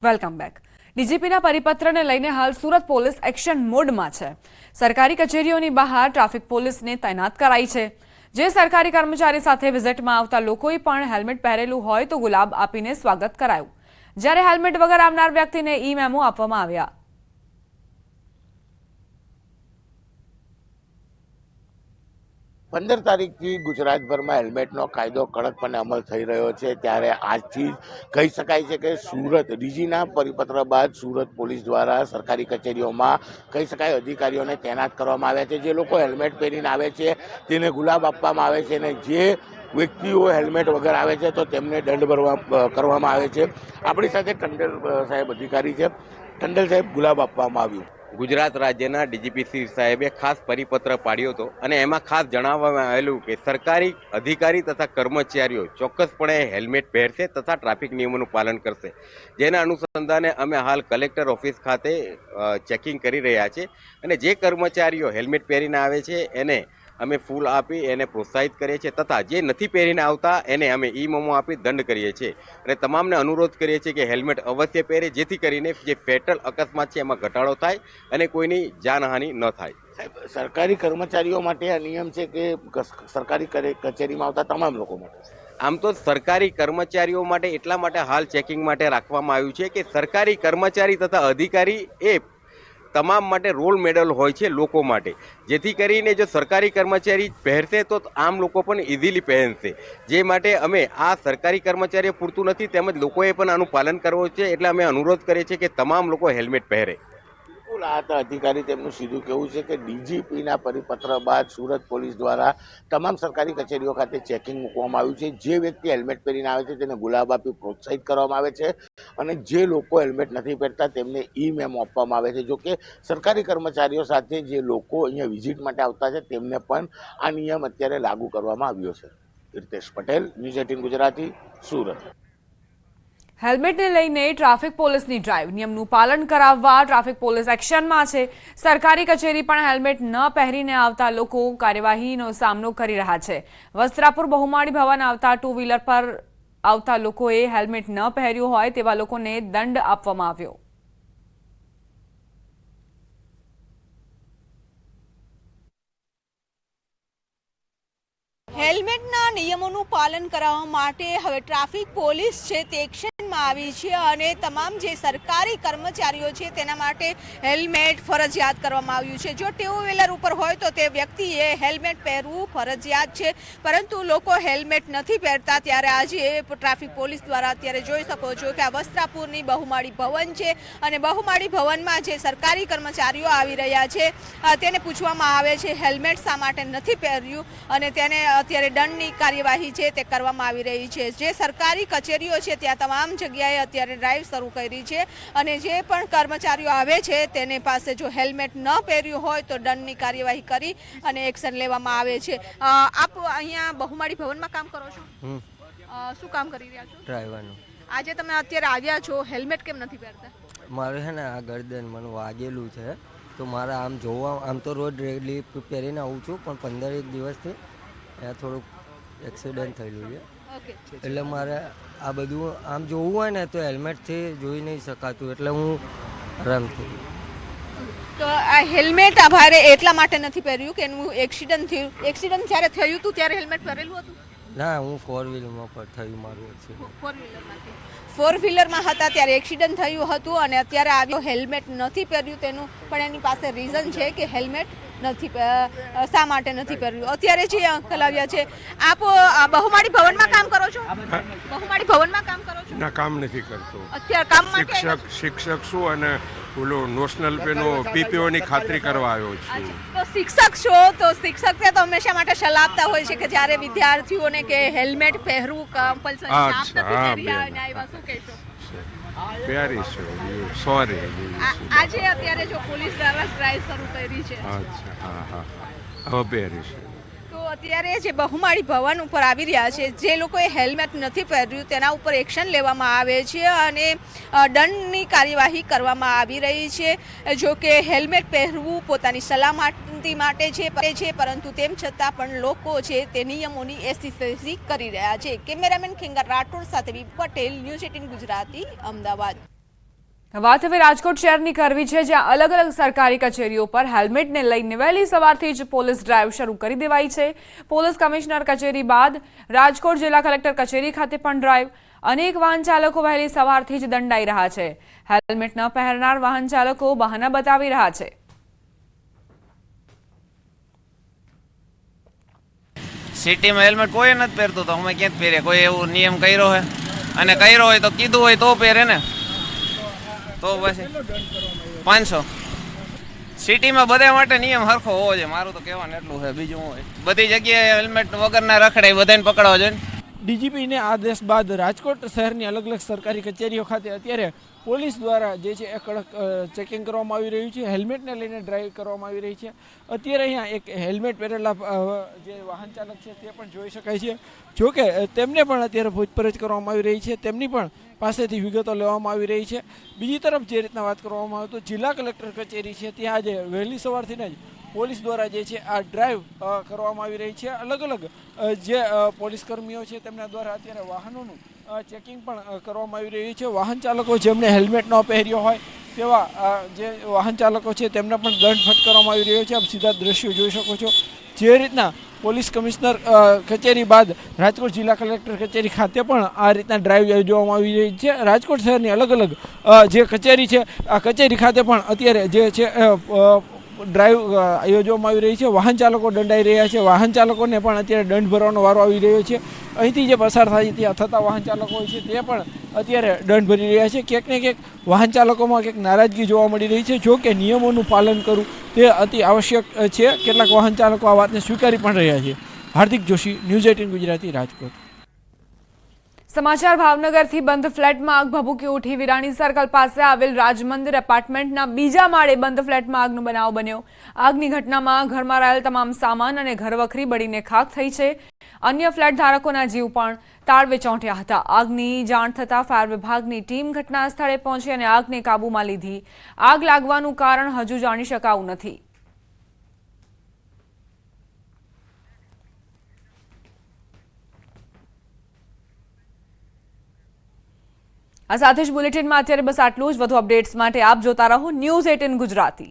Welcome back. ડીજીપીના પરિપત્રને લઈને હાલ Surat police action મોડમાં છે। સરકારી કચેરીઓની બહાર ટ્રાફિક પોલીસને તૈનાત કરાઈ છે। જે સરકારી કર્મચારી સાથે વિઝિટમાં આવતા લોકોએ પણ હેલ્મેટ પહેરેલું હોય તો ગુલાબ આપીને સ્વાગત કરાયું, જ્યારે હેલ્મેટ વગર આવનાર વ્યક્તિને ઈ મેમો આપવામાં આવ્યા। 15 તારીખથી ગુજરાતભરમાં હેલ્મેટનો કાયદો કડકપણે અમલ થઈ રહ્યો છે, ત્યારે આજથી કહી શકાય છે કે સુરત ડીજીના પરિપત્ર બાદ સુરત પોલીસ દ્વારા સરકારી કચેરીઓમાં કહી શકાય અધિકારીઓને તૈનાત કરવામાં આવ્યા છે। જે લોકો હેલ્મેટ પહેરીને આવે છે તેને ગુલાબ આપવામાં આવે છે અને જે વ્યક્તિઓ હેલ્મેટ વગર આવે છે તો તેમને દંડ કરવામાં આવે છે। આપણી સાથે ટંડેલ સાહેબ અધિકારી છે। ટંડેલ સાહેબ, ગુલાબ આપવામાં આવ્યું। ગુજરાત રાજ્યના ડીજીપી શ્રી સાહેબે ખાસ પરિપત્ર પાડ્યો હતો અને એમાં ખાસ જણાવવામાં આવેલું કે સરકારી અધિકારી તથા કર્મચારીઓ ચોક્કસપણે હેલ્મેટ પહેરશે તથા ટ્રાફિક નિયમોનું પાલન કરશે। જેના અનુસંધાને અમે હાલ કલેક્ટર ઓફિસ ખાતે ચેકિંગ કરી રહ્યા છે અને જે કર્મચારીઓ હેલ્મેટ પહેરીને આવે છે એને અમે ફૂલ આપી એને પ્રોત્સાહિત કરીએ છીએ તથા જે નથી પહેરીને આવતા એને અમે ઈ મેમો આપી દંડ કરીએ છીએ અને તમામને અનુરોધ કરીએ છીએ કે હેલ્મેટ અવશ્ય પહેરે, જેથી કરીને જે ફેટલ અકસ્માત છે એમાં ઘટાડો થાય અને કોઈની જાનહાનિ ન થાય। સાહેબ, સરકારી કર્મચારીઓ માટે આ નિયમ છે કે સરકારી કચેરીમાં આવતા તમામ લોકો માટે? આમ તો સરકારી કર્મચારીઓ માટે એટલા માટે હાલ ચેકિંગ માટે રાખવામાં આવ્યું છે કે સરકારી કર્મચારી તથા અધિકારી એ તમામ માટે રોલ મોડેલ હોય છે લોકો માટે, જેથી કરીને જો સરકારી કર્મચારી પહેરશે તો આમ લોકો પણ ઇઝીલી પહેરશે। જે માટે અમે આ સરકારી કર્મચારીઓ પૂરતું નથી તેમજ લોકોએ પણ આનું પાલન કરવું છે, એટલે અમે અનુરોધ કરીએ છીએ કે તમામ લોકો હેલ્મેટ પહેરે। આ અધિકારી તેમનું સીધું કહેવું છે કે ડીજીપીના પરિપત્ર બાદ સુરત પોલીસ દ્વારા તમામ સરકારી કચેરીઓ ખાતે ચેકિંગ મૂકવામાં આવ્યું છે। જે વ્યક્તિ હેલ્મેટ પહેરીને આવે છે તેને ગુલાબ આપી પ્રોત્સાહિત કરવામાં આવે છે અને જે લોકો હેલ્મેટ નથી પહેરતા તેમને ઈ મેમો આપવામાં આવે છે। જોકે સરકારી કર્મચારીઓ સાથે જે લોકો અહીંયા વિઝિટ માટે આવતા છે તેમને પણ આ નિયમ અત્યારે લાગુ કરવામાં આવ્યો છે। હિતેશ પટેલ, ન્યૂઝ 18 ગુજરાતી, સુરત। હેલ્મેટને લઈને ટ્રાફિક પોલીસની ડ્રાઈવ, નિયમનું પાલન કરાવવા ટ્રાફિક પોલીસ એક્શનમાં છે। સરકારી કચેરી પણ હેલ્મેટ ન પહેરીને આવતા લોકો કાર્યવાહીનો સામનો કરી રહ્યા છે। વસ્ત્રાપુર બહુમાળી ભવન આવતા ટુ વ્હીલર પર આવતા લોકોએ હેલ્મેટ ન પહેર્યું હોય તેવા લોકોને દંડ આપવામાં આવ્યો। હેલ્મેટના નિયમોનું પાલન કરાવવા માટે હવે ટ્રાફિક પોલીસ છે તે એક્શનમાં આવી છે અને તમામ જે સરકારી કર્મચારીઓ છે તેના માટે હેલ્મેટ ફરજિયાત કરવામાં આવ્યું છે। જો ટુ વ્હીલર ઉપર હોય તો તે વ્યક્તિએ હેલ્મેટ પહેરવું ફરજિયાત છે, પરંતુ લોકો હેલ્મેટ નથી પહેરતા। ત્યારે આજે ટ્રાફિક પોલીસ દ્વારા અત્યારે જોઈ શકો છો કે આ વસ્ત્રાપુરની બહુમાળી ભવન છે અને બહુમાળી ભવનમાં જે સરકારી કર્મચારીઓ આવી રહ્યા છે તેને પૂછવામાં આવે છે હેલ્મેટ શા માટે નથી પહેર્યું અને તેને અત્યારે દંડની કાર્યવાહી છે તે કરવામાં આવી રહી છે। જે સરકારી કચેરીઓ છે ત્યાં તમામ જગ્યાએ અત્યારે ડ્રાઈવ શરૂ કરી છે અને જે પણ કર્મચારીઓ આવે છે તેને પાસે જો હેલ્મેટ ન પહેર્યું હોય તો દંડની કાર્યવાહી કરી અને એક્શન લેવામાં આવે છે। આપ અહીંયા બહુમાળી ભવનમાં કામ કરો છો? શું કામ કરી રહ્યા છો? ડ્રાઈવરનું। આજે તમે અત્યારે આવ્યા છો, હેલ્મેટ કેમ નથી પહેરતા? મારે છે ને આ ગરદન મને વાગેલું છે તો મારે આમ જોવા, આમ તો રોજ રેગ્યુલર પહેરીને આવું છું, પણ 15 દિવસથી થોડુંક એક્સિડન્ટ થયેલું છે એટલે મારે આ બધું આમ જોવું હોય ને તો હેલ્મેટથી જોઈ નહીં શકાતું, એટલે હું આરામથી। તો આ હેલ્મેટ ભારે એટલા માટે નથી પહેર્યું કે એનું એક્સિડન્ટ થયું? એક્સિડન્ટ જ્યારે થયું હતું ત્યારે હેલ્મેટ પહેરેલું હતું? ના, હું 4 વ્હીલમાં પર થયું મારું એક્સિડન્ટ। 4 વ્હીલરમાં હતા ત્યારે એક્સિડન્ટ થયું હતું અને અત્યારે આવ્યો હેલ્મેટ નથી પહેર્યું તેનું પણ એની પાસે રીઝન છે કે હેલ્મેટ નથી શા માટે નથી પહેર્યું। અત્યારે જે અંકલ આવ્યા છે, આપ બહુમાળી ભવનમાં કામ કરો છો? બહુમાળી ભવનમાં કામ કરો છો? ના, કામ નથી કરતો। અત્યારે કામ માટે શિક્ષક છું અને ઓલો નેશનલ પેનો પીપીઓની ખાતરી કરવા આવ્યો છું। તો શિક્ષક છો તો શિક્ષક તો હંમેશા માટે સલાહ આપતા હોય છે કે જ્યારે વિદ્યાર્થીઓને કે હેલ્મેટ પહેરવું કમ્પલસરી શું કહેશો? પ્યારી છે, સોરી। આજે અત્યારે જો પોલીસ દ્વારા ડ્રાઈવ શરૂ કરી છે, અચ્છા, હા હા, હવે પ્યારી છે। તો અત્યારે જે બહુમાળી ભવન ઉપર આવી રહ્યા છે, જે લોકોએ હેલ્મેટ નથી પહેર્યું તેના ઉપર એક્શન લેવામાં આવે છે અને દંડની કાર્યવાહી કરવામાં આવી રહી છે। જો કે હેલ્મેટ પહેરવું પોતાની સલામતી માટે છે, પરંતુ તેમ છતાં પણ લોકો છે તે નિયમોની એસી કરી રહ્યા છે। કેમેરામેન ખેંગાર રાઠોડ સાથે પટેલ, ન્યૂઝ 18 ગુજરાતી, અમદાવાદ। વાત હવે રાજકોટ શહેરની કરવી છે, જ્યાં અલગ અલગ સરકારી કચેરીઓ પર હેલ્મેટને લઈને વહેલી સવારથી જ પોલીસ ડ્રાઈવ શરૂ કરી દેવાઈ છે. પોલીસ કમિશનર કચેરી બાદ રાજકોટ જિલ્લા કલેક્ટર કચેરી ખાતે પણ ડ્રાઈવ. અનેક વાહન ચાલકો વહેલી સવારથી જ દંડાઈ રહ્યા છે. હેલ્મેટ ન પહેરનાર વાહન ચાલકો બહાના બતાવી રહ્યા છે. સિટીમાં હેલ્મેટ કોઈ નથી પહેરતું, તો અમે ક્યાં પહેરે? કોઈ એવું નિયમ કર્યો હોય, અને કર્યો હોય તો કીધું હોય તો પહેરે ને. તો પછી 500. સિટીમાં બધા માટે નિયમ સરખો હોવો જોઈએ, મારું તો કહેવાનું એટલું છે. બીજું હોય બધી જગ્યાએ હેલ્મેટ વગરના રખડાય, બધાને પકડવા જોઈએ. ડીજીપીને આદેશ બાદ રાજકોટ શહેરની અલગ અલગ સરકારી કચેરીઓ ખાતે અત્યારે પોલીસ દ્વારા જે છે એ કડક ચેકિંગ કરવામાં આવી રહ્યું છે. હેલ્મેટને લઈને ડ્રાઈવ કરવામાં આવી રહી છે. અત્યારે અહીંયા એક હેલ્મેટ પહેરેલા જે વાહન ચાલક છે તે પણ જોઈ શકાય છે. જોકે તેમને પણ અત્યારે પૂછપરછ કરવામાં આવી રહી છે, તેમની પણ પાસેથી વિગતો લેવામાં આવી રહી છે. બીજી તરફ જે રીતના વાત કરવામાં આવે તો જિલ્લા કલેક્ટર કચેરી છે ત્યાં આજે વહેલી સવારથી જ પોલીસ દ્વારા જે છે આ ડ્રાઈવ કરવામાં આવી રહી છે. અલગ અલગ જે પોલીસ કર્મીઓ છે તેમના દ્વારા અત્યારે વાહનોનું ચેકિંગ પણ કરવામાં આવી રહ્યું છે. વાહન ચાલકો જેમણે હેલ્મેટ ન પહેર્યો હોય તેવા જે વાહન ચાલકો છે તેમને પણ દંડ ફટકારવામાં આવી રહ્યો છે. આપ સીધા દ્રશ્યો જોઈ શકો છો. જે રીતના પોલીસ કમિશનર કચેરી બાદ રાજકોટ જિલ્લા કલેક્ટર કચેરી ખાતે પણ આ રીતના ડ્રાઈવ યોજવામાં આવી રહી છે. રાજકોટ શહેરની અલગ અલગ જે કચેરી છે આ કચેરી ખાતે પણ અત્યારે જે છે ડ્રાઈવ યોજવામાં આવી રહી છે. વાહન ચાલકો દંડાઈ રહ્યા છે. વાહન ચાલકોને પણ અત્યારે દંડ ભરવાનો વારો આવી રહ્યો છે. અહીંથી જે પસાર થાય ત્યાં થતા વાહન ચાલકો હોય છે તે પણ અત્યારે દંડ ભરી રહ્યા છે. ક્યાંક ને ક્યાંક વાહન ચાલકોમાં ક્યાંક નારાજગી જોવા મળી રહી છે. જો કે નિયમોનું પાલન કરવું તે અતિ આવશ્યક છે. કેટલાક વાહન ચાલકો આ વાતને સ્વીકારી પણ રહ્યા છે. હાર્દિક જોશી, ન્યૂઝ 18 ગુજરાતી, રાજકોટ. સમાચાર ભાવનગરથી બંધ ફ્લેટમાં આગ ભભૂકી ઉઠી. વિરાણી સર્કલ પાસે આવેલ રાજમંદિર એપાર્ટમેન્ટના બીજા માળે બંધ ફ્લેટમાં આગનો બનાવ બન્યો. આગની ઘટનામાં ઘરમાં રહેલ તમામ સામાન અને ઘરવખરી બળીને ખાખ થઈ છે. અન્ય ફ્લેટ ધારકોના જીવ પણ તાળવે ચોંટ્યા હતા. આગની જાણ થતાં ફાયર વિભાગની ટીમ ઘટના સ્થળે પહોંચી અને આગને કાબૂમાં લીધી. આગ લાગવાનું કારણ હજુ જાણી શકાયું નથી. આ સાથે જ બુલેટિનમાં અત્યારે બસ આટલું જ. વધુ અપડેટ્સ માટે આપ જોતા રહો ન્યૂઝ 18 ગુજરાતી.